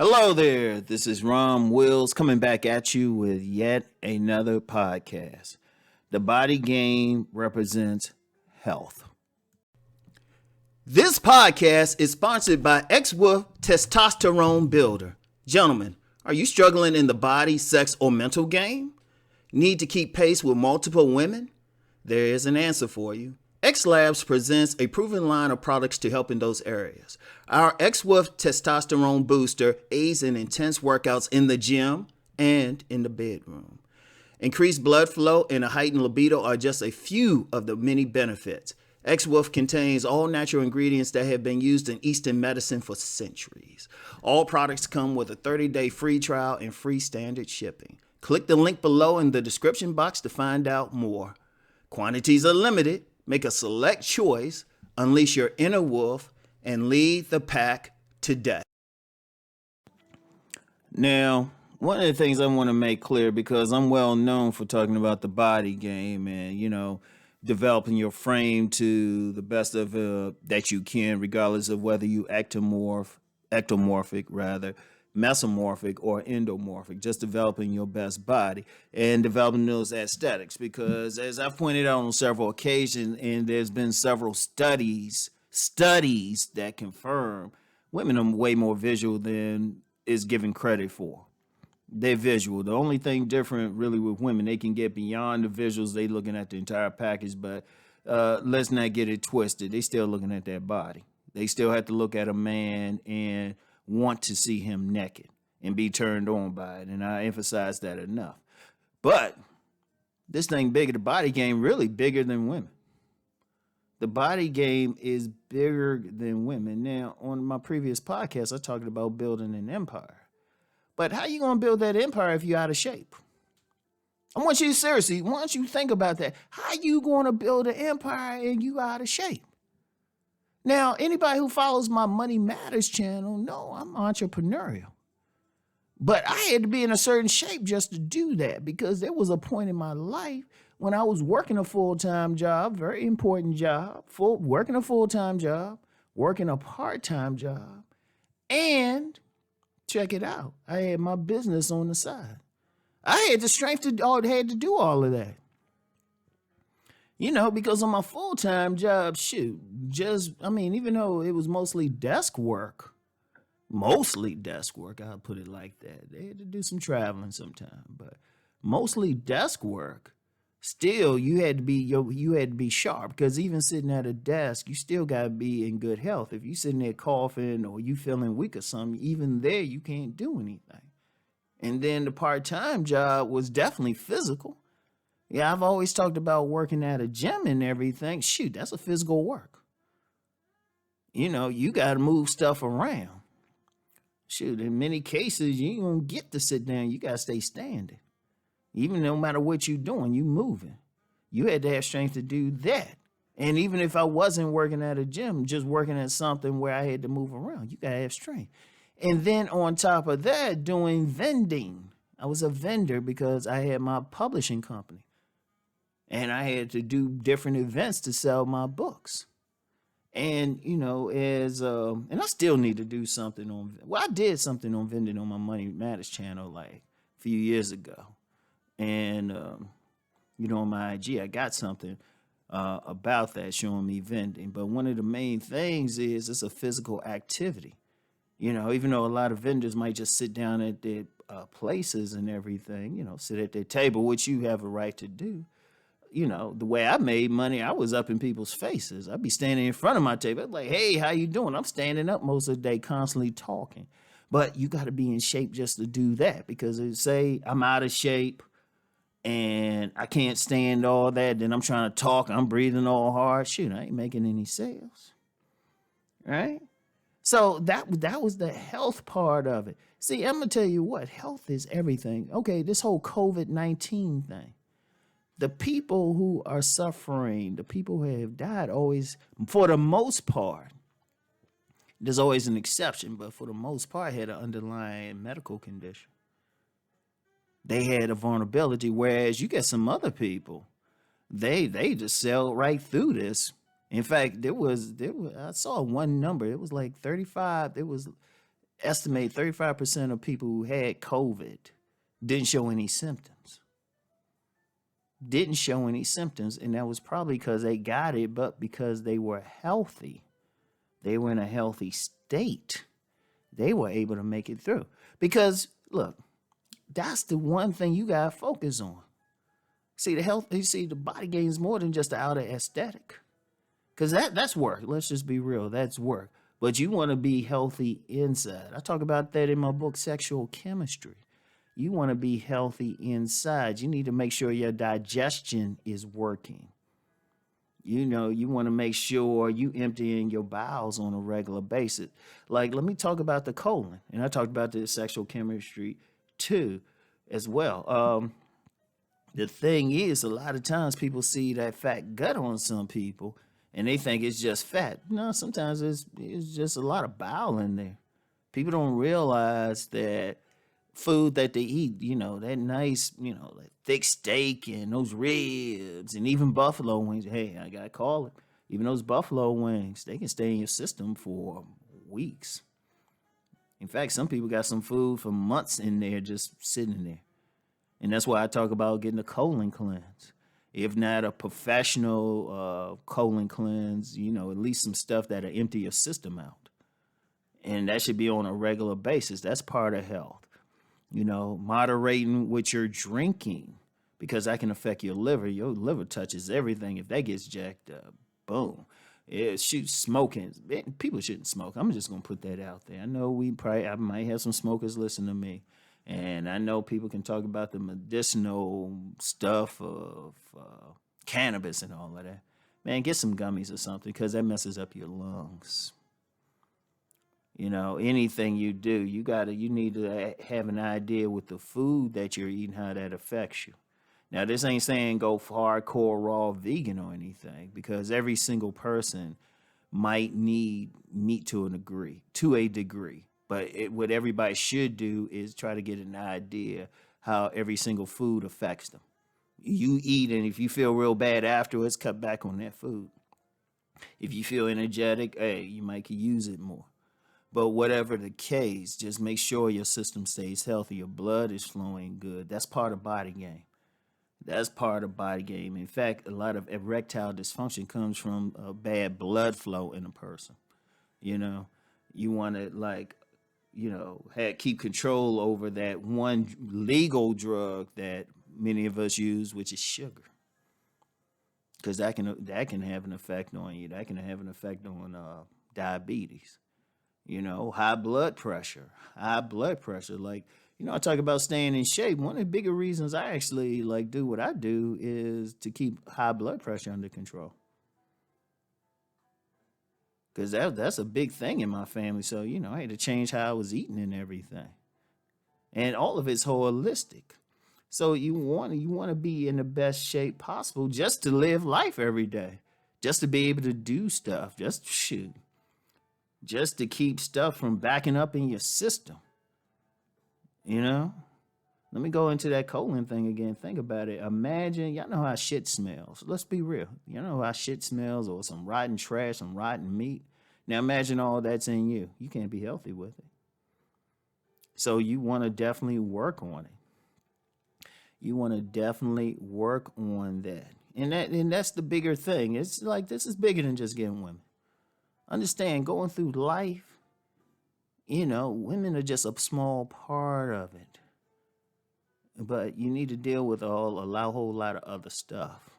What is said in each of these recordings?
Hello there. This is Ron Wills coming back at you with yet another podcast. The body game represents health. This podcast is sponsored by X-Wolf Testosterone Builder. Gentlemen, are you struggling in the body, sex, or mental game? Need to keep pace with multiple women? There is an answer for you. X Labs presents a proven line of products to help in those areas. Our X-Wolf Testosterone Booster aids in intense workouts in the gym and in the bedroom. Increased blood flow and a heightened libido are just a few of the many benefits. X-Wolf contains all natural ingredients that have been used in Eastern medicine for centuries. All products come with a 30-day free trial and free standard shipping. Click the link below in the description box to find out more. Quantities are limited. Make a select choice, unleash your inner wolf, and lead the pack today. Now, one of the things I want to make clear, because I'm well known for talking about the body game and, developing your frame to the best of that you can, regardless of whether you ectomorphic rather, mesomorphic or endomorphic, just developing your best body and developing those aesthetics. Because as I've pointed out on several occasions, and there's been several studies that confirm women are way more visual than is given credit for. They're visual. The only thing different really with women, they can get beyond the visuals. They looking at the entire package, but let's not get it twisted. They still looking at that body. They still have to look at a man and want to see him naked and be turned on by it. And I emphasize that enough. But this thing bigger, the body game really bigger than women. The body game is bigger than women. Now, on my previous podcast, I talked about building an empire. But how you going to build that empire if you're out of shape? I want you to think about that. How you going to build an empire and you out of shape? Now, anybody who follows my Money Matters channel know I'm entrepreneurial. But I had to be in a certain shape just to do that, because there was a point in my life when I was working a full-time job, very important job, working a full-time job, working a part-time job, and check it out, I had my business on the side. I had the strength to do all of that. Because on my full-time job, even though it was mostly desk work, I'll put it like that. They had to do some traveling sometime, but mostly desk work. Still, you had to be sharp, because even sitting at a desk, you still got to be in good health. If you sitting there coughing or you feeling weak or something, even there, you can't do anything. And then the part-time job was definitely physical. Yeah, I've always talked about working at a gym and everything. Shoot, that's a physical work. You got to move stuff around. Shoot, in many cases, you ain't going to get to sit down. You got to stay standing. Even no matter what you're doing, you moving. You had to have strength to do that. And even if I wasn't working at a gym, just working at something where I had to move around, you got to have strength. And then on top of that, doing vending. I was a vendor because I had my publishing company. And I had to do different events to sell my books. And, and I still need to do something I did something on vending on my Money Matters channel like a few years ago. And, on my IG, I got something about that showing me vending. But one of the main things is it's a physical activity. Even though a lot of vendors might just sit down at their places and everything, sit at their table, which you have a right to do. The way I made money, I was up in people's faces. I'd be standing in front of my table. I'd be like, hey, how you doing? I'm standing up most of the day, constantly talking. But you got to be in shape just to do that, because say I'm out of shape and I can't stand all that. Then I'm trying to talk. I'm breathing all hard. Shoot, I ain't making any sales. Right? So that was the health part of it. See, I'm going to tell you what, health is everything. Okay, this whole COVID-19 thing. The people who are suffering, the people who have died always, for the most part, there's always an exception, but for the most part, had an underlying medical condition. They had a vulnerability, whereas you get some other people, they just sailed right through this. In fact, there was I saw one number. It was like 35. estimate 35% of people who had COVID didn't show any symptoms. Didn't show any symptoms. And that was probably because they got it, but because they were healthy. They were in a healthy state. They were able to make it through. Because, look, that's the one thing you got to focus on. See, the body gains more than just the outer aesthetic. Because that's work. Let's just be real. That's work. But you want to be healthy inside. I talk about that in my book, Sexual Chemistry. You want to be healthy inside. You need to make sure your digestion is working. You know, you want to make sure you emptying your bowels on a regular basis. Like, let me talk about the colon. And I talked about the sexual chemistry too, as well. The thing is, a lot of times people see that fat gut on some people and they think it's just fat. No, sometimes it's just a lot of bowel in there. People don't realize that food that they eat, that nice, that thick steak and those ribs and even buffalo wings. Hey, I gotta call it. Even those buffalo wings, they can stay in your system for weeks. In fact, some people got some food for months in there just sitting there. And that's why I talk about getting a colon cleanse. If not a professional colon cleanse, at least some stuff that'll empty your system out. And that should be on a regular basis. That's part of health. Moderating what you're drinking because that can affect your liver. Your liver touches everything. If that gets jacked up, boom. Shoot, smoking. People shouldn't smoke. I'm just going to put that out there. I know I might have some smokers listen to me. And I know people can talk about the medicinal stuff of cannabis and all of that. Man, get some gummies or something because that messes up your lungs. Anything you do, you need to have an idea with the food that you're eating, how that affects you. Now, this ain't saying go hardcore raw vegan or anything because every single person might need meat to a degree. But what everybody should do is try to get an idea how every single food affects them. You eat, and if you feel real bad afterwards, cut back on that food. If you feel energetic, hey, you might could use it more. But whatever the case, just make sure your system stays healthy. Your blood is flowing good. That's part of body game. In fact, a lot of erectile dysfunction comes from a bad blood flow in a person. You want to keep control over that one legal drug that many of us use, which is sugar, because that can have an effect on you. That can have an effect on diabetes. High blood pressure. Like, I talk about staying in shape. One of the bigger reasons I actually do what I do is to keep high blood pressure under control. Because that's a big thing in my family. So, I had to change how I was eating and everything. And all of it's holistic. So you want to be in the best shape possible just to live life every day. Just to be able to do stuff. Just to keep stuff from backing up in your system. Let me go into that colon thing again. Think about it. Imagine, y'all know how shit smells. Let's be real. You know how shit smells, or some rotten trash, some rotten meat. Now imagine all that's in you. You can't be healthy with it. So you want to definitely work on it. You want to definitely work on that. And that's the bigger thing. It's like this is bigger than just getting women. Understand, going through life, women are just a small part of it. But you need to deal with a whole lot of other stuff.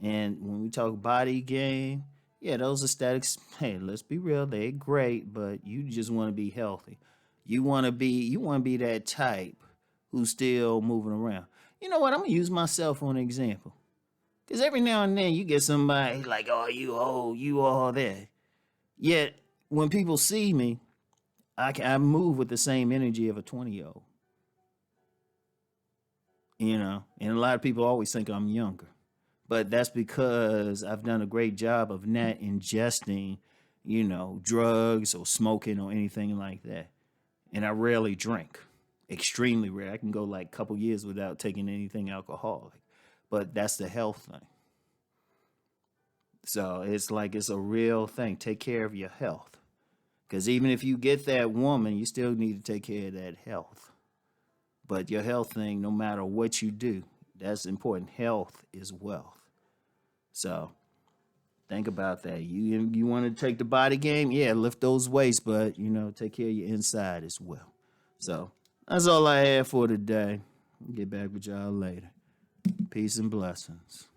And when we talk body game, yeah, those aesthetics, hey, let's be real, they're great, but you just want to be healthy. You want to be that type who's still moving around. You know what? I'm going to use myself for an example. Because every now and then you get somebody like, oh, you old, you all that. Yet, when people see me, I move with the same energy of a 20-year-old. And a lot of people always think I'm younger. But that's because I've done a great job of not ingesting, drugs or smoking or anything like that. And I rarely drink. Extremely rare. I can go a couple years without taking anything alcoholic. But that's the health thing. So it's a real thing. Take care of your health. Because even if you get that woman, you still need to take care of that health. But your health thing, no matter what you do, that's important. Health is wealth. So think about that. You want to take the body game? Yeah, lift those weights, but take care of your inside as well. So that's all I have for today. Get back with y'all later. Peace and blessings.